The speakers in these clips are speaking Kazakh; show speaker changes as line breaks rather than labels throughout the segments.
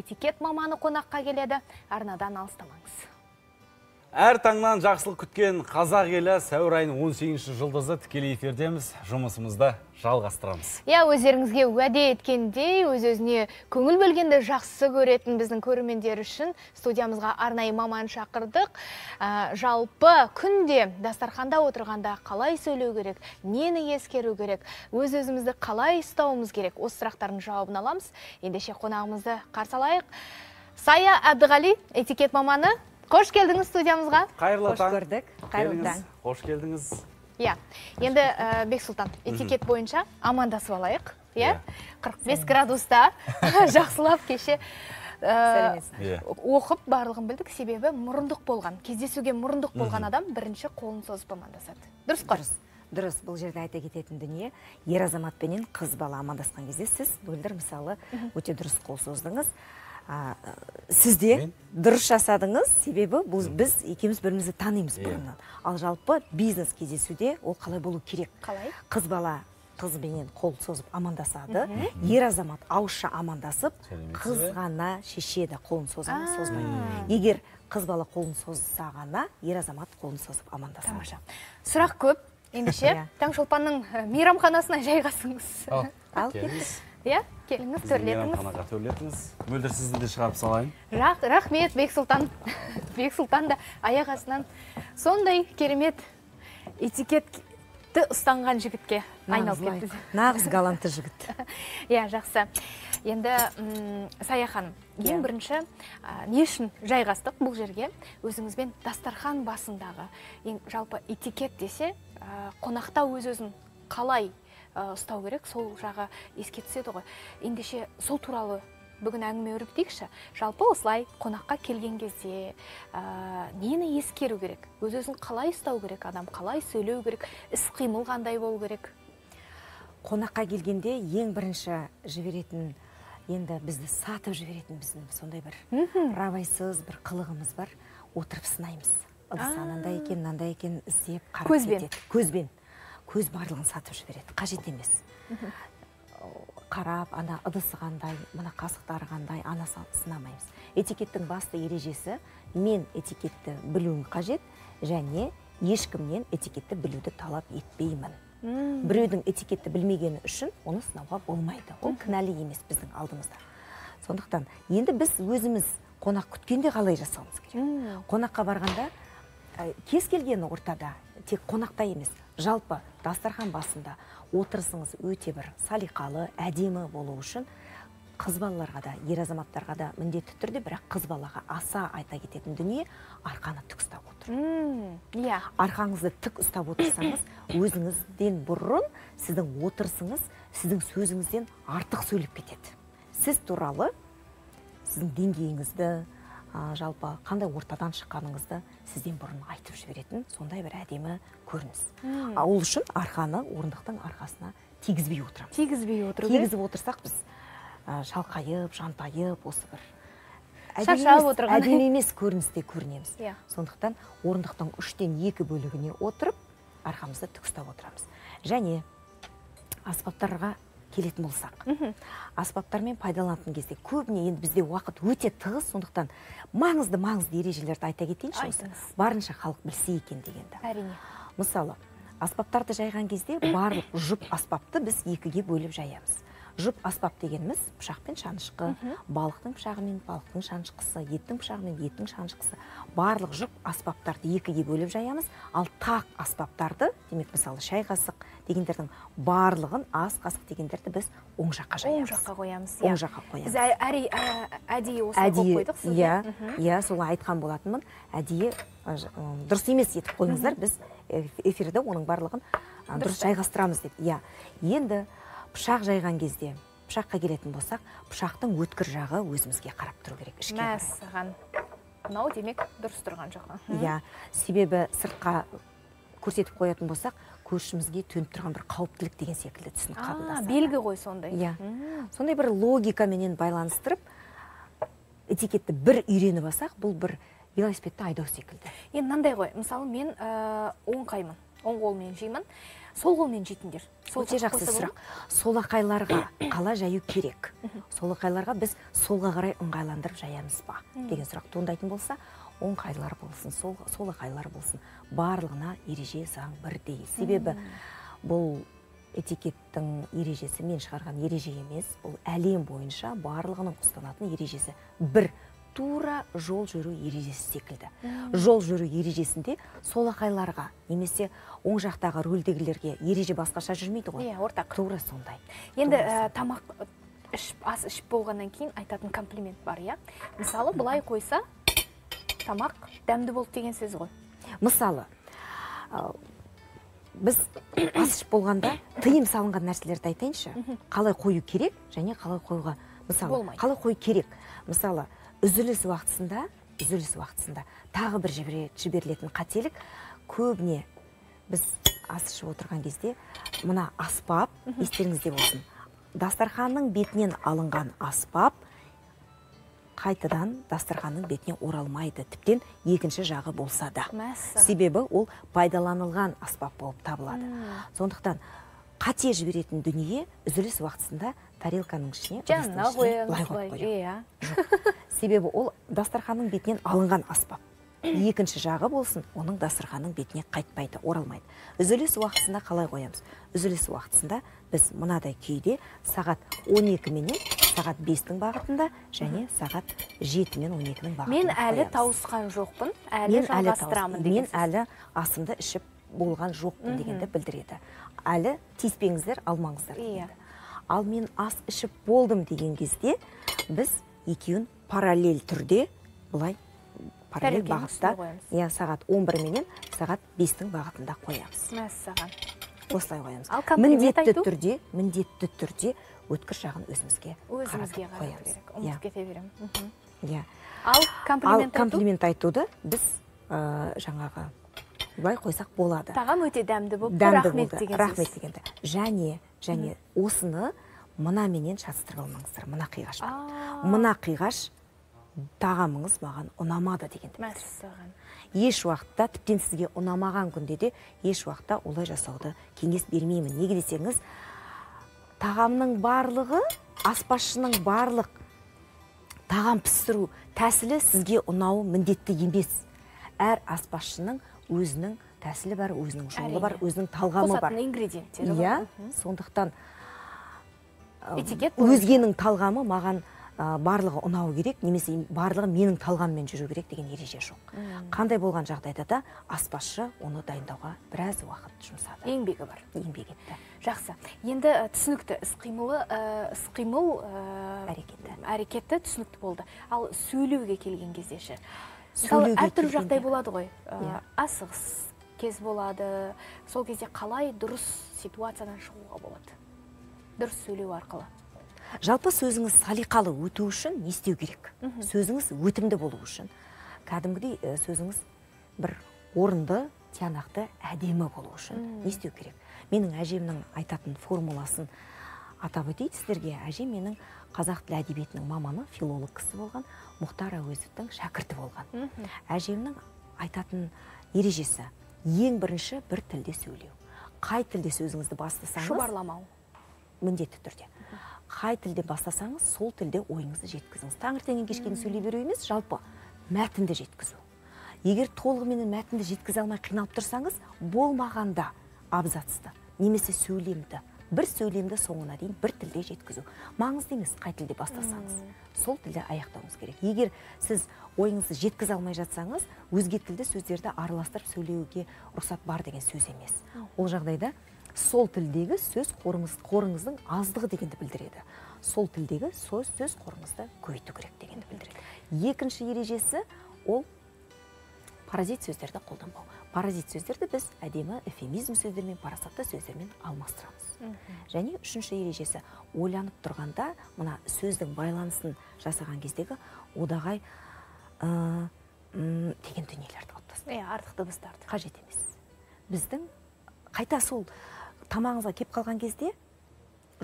этикет маманы қонаққа келеді. Арнадан алыстамаңыз.
Әр таңнан жақсылық күткен қазақ елі сәуір айының 18 жұлдызы тікелей эфирдеміз, жұмысымызды жалғастырамыз.
Өздеріңізге уәде еткендей, өз-өзіне көңіл бөлгенді жақсы көретін біздің көрермендер үшін студиямызға арнайы маман шақырдық. Жалпы күнде дастарханда отырғанда қалай сөйлеу керек, нені ескеру керек, өз-өзімізді қалай ұстауымыз керек, осы сұрақтардың жауабын аламыз. Ендеше қонағымызды қарсы алайық. Сая Әбдіғали, этикет маманы. Қош келдіңіз студиямызға.
Қайырлы таң.
Қош көрдік. Қайырлы таң.
Қош келдіңіз.
Енді Бексұлтан, этикет бойынша амандасып алайық. 45 градуста жақсылап кеше оқып барлығын білдік. Себебі мұрындық болған, кездесуге мұрындық болған адам бірінші қолын созып амандасады. Дұрыс қой?
Дұрыс, бұл жерде айта кететін дүние, ер азаматпенен қыз бала амандасқан кезде сіз мөлдір мысалы өте дұрыс қол создыңыз. Сізде дұрыс жасадыңыз, себебі біз екеуміз бірімізді танимыз бұрыннан. Ал жалпы бизнес кездесуде ол қалай болу керек?
Қалай?
Қыз бала қызбенен қол созып амандасады, ер азамат ауызша амандасып, қыз ғана шешеді қолын созбайды. Егер қыз бала қолын созса ғана, ер азамат қолын созып амандасады.
Сұрақ көп. Ендеше Таңшолпанның мейрамханасына жайғасыңыз.
Ал кеттіңіз.
Келіңіз, төрлетіңіз.
Мейрамханаға төрлетіңіз. Мөлдір сізді де шығарып салайын.
Рахмет, Бексұлтан. Бексұлтан да аяқ астынан сондай керемет этикетті ұстанған жігітке айналып кетті.
Нағыз галантты жігіт.
Жақсы. Енді Сая ханым, ең бірінші не үшін жайғастық бұл жерге? Өзіңізбен дастархан басындағы жалпы этикет десе, қонақта өз-өзін қалай ұстау керек, сол жағы еске түседі ғой. Ендеше сол туралы бүгін әңгіме өрбітейікші. Жалпы осылай қонаққа келген кезде нені ескеру керек? Өз-өзін қалай ұстау керек, адам қалай сөйлеу керек, іс-қимыл қандай болу керек?
Қонаққа келгенде ең бірінші жіберетін, енді бізді сатып жіберетін біздің сондай бір рабайсыз бір қылығымыз бар. Отырып сынаймыз. Ыдыс анандай екен, мынандай екен іздеп қарап кетеді. Көзбен. Көз барлығын сатып жібереді. Қажет емес. Қарап, ана ыдысы қандай, мына қасықтары қандай, ана сынамаймыз. Этикеттің басты ережесі, мен этикетті білуім қажет, және ешкімнен этикетті білуді талап етпеймін. Біреудің этикетті білмегені үшін оны сынауға болмайды. Ол кінәлі емес біздің алдымызда. Сондықтан, енді біз өзіміз қонақ күткенде қалай жасауымыз керек? Қонаққа барғанда, кез келген ортада, тек қонақта емес, жалпы дастархан басында отырысыңыз өте бір салиқалы, әдемі болу үшін қыз балаларға да, ер азаматтарға да міндетті түрде, бірақ қыз балаға аса айта кететін дүние арқаны тік ұстап отыру. Арқаңызды тік ұстап отырсаңыз, өзіңізден бұрын сіздің отырысыңыз, сіздің сөзіңізден артық сөйлеп кетеді. Сіз туралы сіздің деңгейіңізді, жалпы қандай ортадан шыққаныңызды сізден бұрын айтып жіберетін сондай бір әдемі көрініс. Ол үшін арқаны орындықтың арқасына тигізбей отырамыз.
Тигізбей отыру.
Тигізіп отырсақ біз шалқайып, жантайып, осы бір
шашалып отырған
әдемі емес көріністе көрінеміз. Сондықтан орындықтың 3-тен 2 бөлігіне отырып, арқамызды тік ұстап отырамыз. Және аспаптарға келетін болсақ, аспаптармен пайдаланатын кезде көбіне енді бізде уақыт өте тығыз, сондықтан маңызды ережелерді айта кетейінші, барынша халық білсе екен дегенді.
Әрине.
Мысалы, аспаптарды жайған кезде барлық жұп аспапты біз 2-ге бөліп жаямыз. Жұп аспап дегеніміз пышақпен шанышқы, балықтың пышағымен балықтың шанышқысы, еттің пышағымен еттің шанышқысы. Барлық жұп аспаптарды 2-ге бөліп жаямыз, ал тақ аспаптарды, демек мысалы шай қасық дегендердің барлығын, ас қасық дегендерді біз оң жаққа жаямыз.
Оң жаққа қоямыз.
Оң жаққа қоямыз.
Біз әдейі осылай қойып қойдық сізге.
Солай айтқан болатынмын. Әдейі дұрыс емес етіп қойыңыздар, біз эфирде оның барлығын дұрыс жайғастырамыз деп. Енді пышақ жайған кезде, пышаққа келетін болсақ, пышақтың өткір жағы өзімізге қарап тұру керек.
Мәсіған. Мынау демек дұрыс тұрған жоқ.
Себебі сыртқа көрсетіп қоятын болсақ, көршімізге төніп тұрған бір қауіптілік деген секілді түсінік қабылдасады.
Белгі ғой сондай.
Сондай бір логикаменен байланыстырып, этикетті бір үйреніп алсақ, бұл бір велосипедті айдау секілді.
Енді мынандай ғой, мысалы мен оңқаймын. оң қолмен жеймін, сол қолмен жейтіндер.
Өте жақсы сұрақ. Солақайларға қала жаю керек. Солақайларға біз солға қарай ыңғайландырып жаямыз ба деген сұрақ туындайтын болса, оңқайлар болсын, солақайлар болсын, барлығына ереже заң бірдей. Себебі бұл этикеттің ережесі мен шығарған ереже емес, бұл әлем бойынша барлығының ұстанатын ережесі бір. Тура жол жүру ережесі секілді. Жол жүру ережесінде солақайларға немесе оң жақтағы рөлдегілерге ереже басқаша жүрмейді ғой.
Ортақ.
Тура сондай.
Енді тамақ ас ішіп болғаннан кейін айтатын комплимент бар, Мысалы, былай қойса, тамақ дәмді болды деген сөз ғой.
Мысалы, біз ас ішіп болғанда тыйым салынған нәрселерді айтайыншы. Қалай қою керек және қалай қоюға, мысалы, қалай қою керек. Мысалы, үзіліс уақытысында тағы бір жіберілетін қателік, көбіне біз ас ішіп отырған кезде мына аспап, естеріңізде болсын, дастарханның бетінен алынған аспап қайтадан дастарханның бетіне оралмайды, тіптен екінші жағы болса да. Себебі ол пайдаланылған аспап болып табылады. Сондықтан қате жіберетін дүние үзіліс уақытысында тарелканың ішіне былай қойып қойып. Себебі ол дастарханның бетінен алынған аспап. Екінші жағы болсын, оның дастарханның бетіне қайтпайды, оралмайды. Үзіліс уақытысында қалай қоямыз? Үзіліс уақытысында біз мынадай күйде сағат 12 менен сағат 5-тің бағытында және сағат 7 мен 12-нің бағытында қоямыз.
Мен әлі тауысқан жоқпын, әлі жалғастырамын деген сөз.
Мен әлі асымды ішіп болған жоқпын дегенді білдіреді. Әлі тиіспеңіздер, алмаңыздар. Ал мен ас ішіп болдым деген кезде біз екеуін параллель түрде, бұлай параллель бағытта, сағат 11 менен сағат 5-тің бағытында қоямыз.
Мәссаған.
Осылай қоямыз. Міндетті түрде өткір жағын өзімізге қаратып қоямыз.
Ұмытып кете беремін.
Ал комплимент айтуды біз жаңағы бұлай қойсақ болады.
Тағам өте дәмді болды, рахмет деген сөз.
Рахмет дегенді. Және осыны мына менен шатыстырып алмаңыздар, мына қиғаш. Мына қиғаш тағамыңыз маған ұнамады дегенді.
Мәссаған.
Еш уақытта, тіптен сізге ұнамаған күнде де еш уақытта олай жасауды кеңес бермеймін. Неге десеңіз, тағамның барлығы, аспазшының барлық тағам пісіру тәсілі сізге ұнауы міндетті емес. Әр аспазшының өзінің тәсілі бар, өзінің жолы бар, өзінің талғамы бар.
Қосатын ингредиенттері бар.
Сондықтан өзгенің талғамы маған барлығы ұнау керек, немесе барлығы менің талғаммен жүру керек деген ереже жоқ. Қандай болған жағдайда да аспазшы оны дайындауға біраз уақыт жұмсады.
Еңбегі бар.
Еңбек етті.
Жақсы. Енді түсінікті, іс-қимыл әрекеті түсінікті болды. Ал сөйлеуге келген кездеші. Мысалы, әртүрлі жағдай болады ғой. Асығыс кез болады. Сол кезде қалай дұрыс ситуациядан шығуға болады? Дұрыс сөйлеу арқылы.
Жалпы сөзіңіз салиқалы өту үшін не істеу керек? Сөзіңіз өтімді болу үшін, кәдімгідей сөзіңіз бір орынды, тиянақты, әдемі болу үшін не істеу керек? Менің әжемнің айтатын формуласын атап өтейді сіздерге. Әжем менің қазақ тілі әдебиетінің маманы, филолог кісі болған, Мұхтар Әуезовтің шәкірті болған. Әжемнің айтатын ережесі: ең бірінші бір тілде сөйлеу. Қай тілде сөзіңізді бастасаңыз,
шұбарламау.
Міндетті түрде. Қай тілде бастасаңыз, сол тілде ойыңызды жеткізіңіз. Таңертеңнен кешке сөйлей беру емес, жалпы мәтінді жеткізу. Егер толығымен мәтінді жеткізе алмай қиналып тұрсаңыз, болмағанда абзацты немесе сөйлемді, бір сөйлемді соңына дейін бір тілде жеткізу. Маңызды емес, қай тілде бастасаңыз, сол тілде аяқтауыңыз керек. Егер сіз ойыңызды жеткізе алмай жатсаңыз, өзге тілді сөздерді араластырып сөйлеуге рұқсат бар деген сөз емес. Ол жағдайда сол тілдегі сөз қорыңыздың аздығы дегенді білдіреді. Сол тілдегі сөз қорыңызды көбейту керек дегенді білдіреді. Екінші ережесі ол паразит сөздерді қолданбау. Паразит сөздерді біз әдемі эвфемизм сөздермен, парасатты сөздермен алмастырамыз. Және үшінші ережесі, ойланып тұрғанда, мына сөздің байланысын жасаған кездегі одағай деген дүниелерді қалыптастыру.
Артық дыбыстарды
қажет емес. Біздің қайта сол тамағыңызға кеп қалған кезде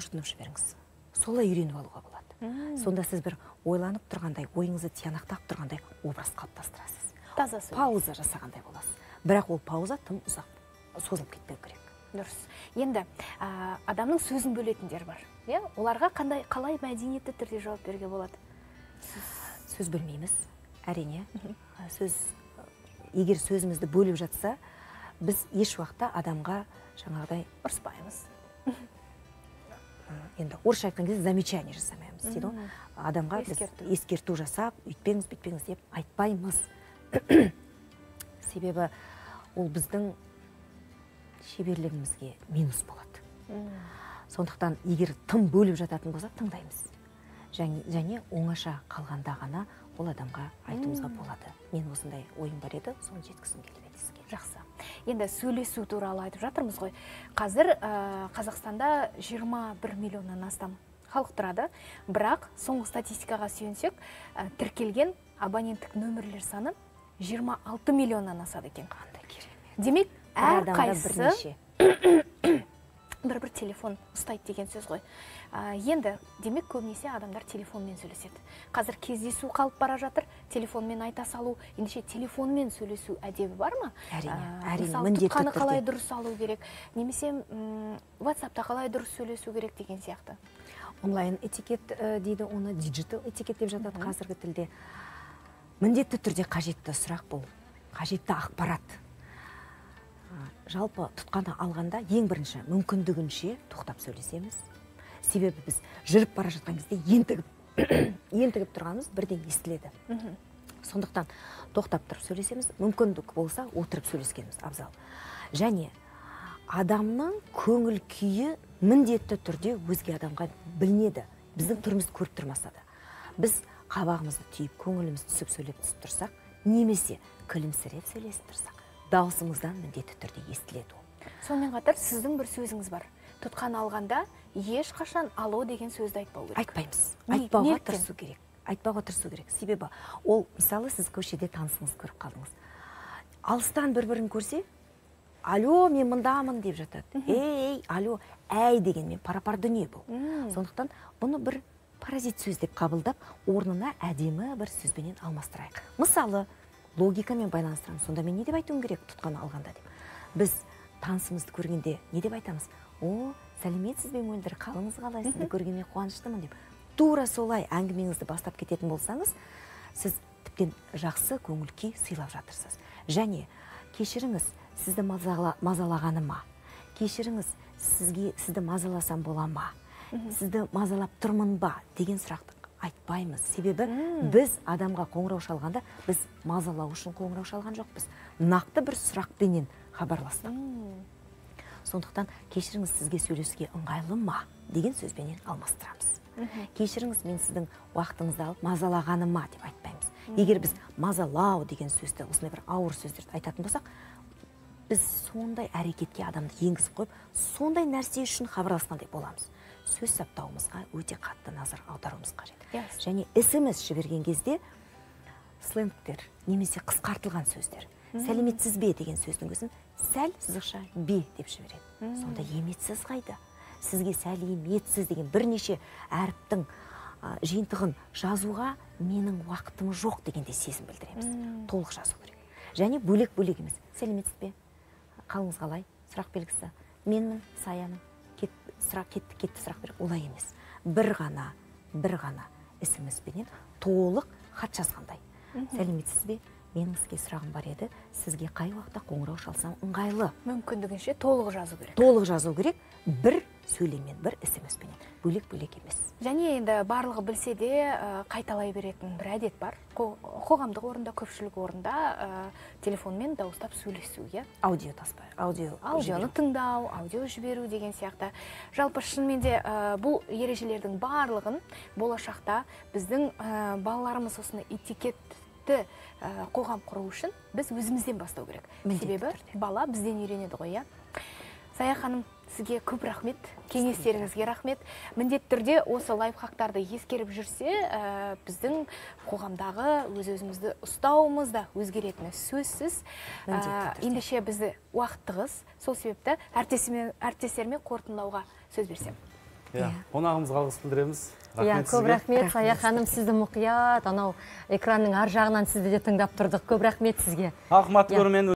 жұтынып жіберіңіз. Солай үйреніп алуға болады. Сонда сіз бір ойланып тұрғандай, ойыңызды тиянақтап тұрғандай образ қалыптастырасыз.
Таза сөз.
Пауза жасағандай боласыз. Бірақ ол пауза тым ұзақ созылып кетпеу керек.
Дұрыс. Енді адамның сөзін бөлетіндер бар. Оларға қалай мәдениетті түрде жауап беруге болады?
Сөз бөлмейміз, әрине. Егер сөзімізді бөліп жатса, біз еш уақытта адамға жаңағыдай
ұрыспаймыз.
Енді орысша айтқан кезде замечание жасамаймыз дейді ғой. Адамға біз ескерту жасап, үйтпеңіз, бүйтпеңіз деп айтпаймыз. Себебі ол біздің шеберлігімізге минус болады. Сондықтан егер тым бөліп жататын болса, тыңдаймыз. Және оңаша қалғанда ғана ол адамға айтуымызға болады. Мен осындай ойым бар еді, соны жеткізгім келіп еді сізге.
Жақсы. Енді сөйлесу туралы айтып жатырмыз ғой. Қазір Қазақстанда 21 миллионнан астам халық тұрады. Бірақ соңғы статистикаға сүйенсек, тіркелген абоненттік нөмірлер саны 26 миллионнан асады екен.
Қандай керемет.
Демек, әрқайсысы бір телефон ұстайды деген сөз ғой. Енді, демек, көбінесе адамдар телефонмен сөйлеседі. Қазір кездесу қалып бара жатыр, телефонмен айта салу, ендеше телефонмен сөйлесу әдебі бар ма?
Әрине,
міндетті түрде. Тұтқаны қалай дұрыс алу керек, немесе WhatsApp-та қалай дұрыс сөйлесу керек деген сияқты.
Онлайн этикет дейді, оны диджитал этикет деп жатады қазіргі тілде. Міндетті түрде қажетті сұрақ бұл, қажетті ақпарат. Жалпы тұтқаны алғанда ең бірінші мүмкіндігінше тоқтап сөйлесеміз. Себебі біз жүріп бара жатқан кезде ентігіп тұрғанымыз бірден естіледі. Сондықтан тоқтап тұрып сөйлесеміз, мүмкіндік болса отырып сөйлескеніміз абзал. Және адамның көңіл күйі міндетті түрде өзге адамға білінеді. Біздің түрімізді көріп тұрмаса да. Біз қабағымызды түйіп, көңілімізді түсіп сөйлеп түсіп тұрсақ, немесе күлімсіреп сөйлесіп тұрсақ, даусымыздан міндетті түрде естіледі.
Сонымен қатар сіздің бір сөзіңіз бар. Тұтқаны алғанда ешқашан алло деген сөзді айтпау керек.
Айтпаймыз. Айтпауға тырысу керек. Айтпауға тырысу керек. Себебі ол, мысалы, сіз көшеде танысыңыз көріп қалдыңыз. Алыстан бір-бірін көрсе, алло, мен мұндамын деп жатады. Ей, алло, әй дегенмен пара-пар дүние бұл. Сондықтан бұны бір паразит сөз деп қабылдап, орнына әдемі бір сөзбенен алмастырайық. Мысалы, логикамен байланыстырамыз. Сонда мен не деп айтуым керек тұтқаны алғанда деп. Біз танысымызды көргенде не деп айтамыз? О, сәлеметсіз бе мөлдір, қалыңыз қалай, сізді көргенме қуаныштымын деп. Тура солай әңгімеңізді бастап кететін болсаңыз, сіз тіптен жақсы көңіл күй сыйлап жатырсыз. Және кешіріңіз, сізді мазалағаныма, кешіріңіз, сізді мазаласам бола ма, сізді мазалап тұрмын ба деген сұрақты айтпаймыз. Себебі біз адамға қоңырау шалғанда, біз мазалау үшін қоңырау шалған жоқпыз. Нақты бір сұрақпенен хабарластық. Сондықтан кешіріңіз, сізге сөйлесуге ыңғайлы ма деген сөзбенен алмастырамыз. Кешіріңіз, мен сіздің уақытыңызды алып мазалағаныма деп айтпаймыз. Егер біз мазалау деген сөзді, осындай бір ауыр сөздерді айтатын болсақ, біз сондай әрекетке адамды енгізіп қойып, сондай нәрсе үшін хабарласқандай боламыз. Сөз саптауымызға өте қатты назар аударуымыз қажет. Және SMS жіберген кезде сленгтер немесе қысқартылған сөздер. Сәлеметсіз бе деген сөздің өзін сәл сызықша бе деп жібереді. Сонда еметсіз қайда? Сізге сәлеметсіз деген бірнеше әріптің жиынтығын жазуға менің уақытым жоқ дегенде сезім білдіреміз. Толық жазу керек. Және бөлек-бөлек емес. Сәлеметсіз бе? Қалыңыз қалай? Сұрақ белгісі. Менмін, Саямын. Кетті сұрақ беріп, олай емес. Бір ғана SMS-пенен толық хат жазғандай. Сәлеметсіз бе? Менің сізге сұрағым бар еді, сізге қай уақытта қоңырау шалсам ыңғайлы?
Мүмкіндігінше толық жазу керек.
Толық жазу керек, бір сөйлеммен, бір SMS-пенен, бөлек-бөлек емес.
Және енді барлығы білсе де қайталай беретін бір әдет бар. Қоғамдық орында, көпшілік орында телефонмен дауыстап сөйлесу,
Аудио таспай,
аудионы тыңдау, аудио жіберу деген сияқты. Жалпы шынымен де бұл ережелердің барлығын болашақта біздің балаларымыз осыны этикетті қоғам құру үшін біз өзімізден бастау керек. Себебі бала бізден үйренеді ғой. Сая ханым, сізге көп рахмет, кеңестеріңізге рахмет. Міндетті түрде осы лайфхактарды ескеріп жүрсе, біздің қоғамдағы өз-өзімізді ұстауымыз да өзгеретіні сөзсіз. Ендеше бізді уақыттығыз, сол себепті әріптестеріме қорытындылауға сөз берсем.
Қонағымызға алғыс білдіреміз.
Көп рахмет, Сая ханым, сізді мұқият, анау экранның ар жағынан сізді де тыңдап тұрдық. Көп рахмет сізге.
Ақмат көрмен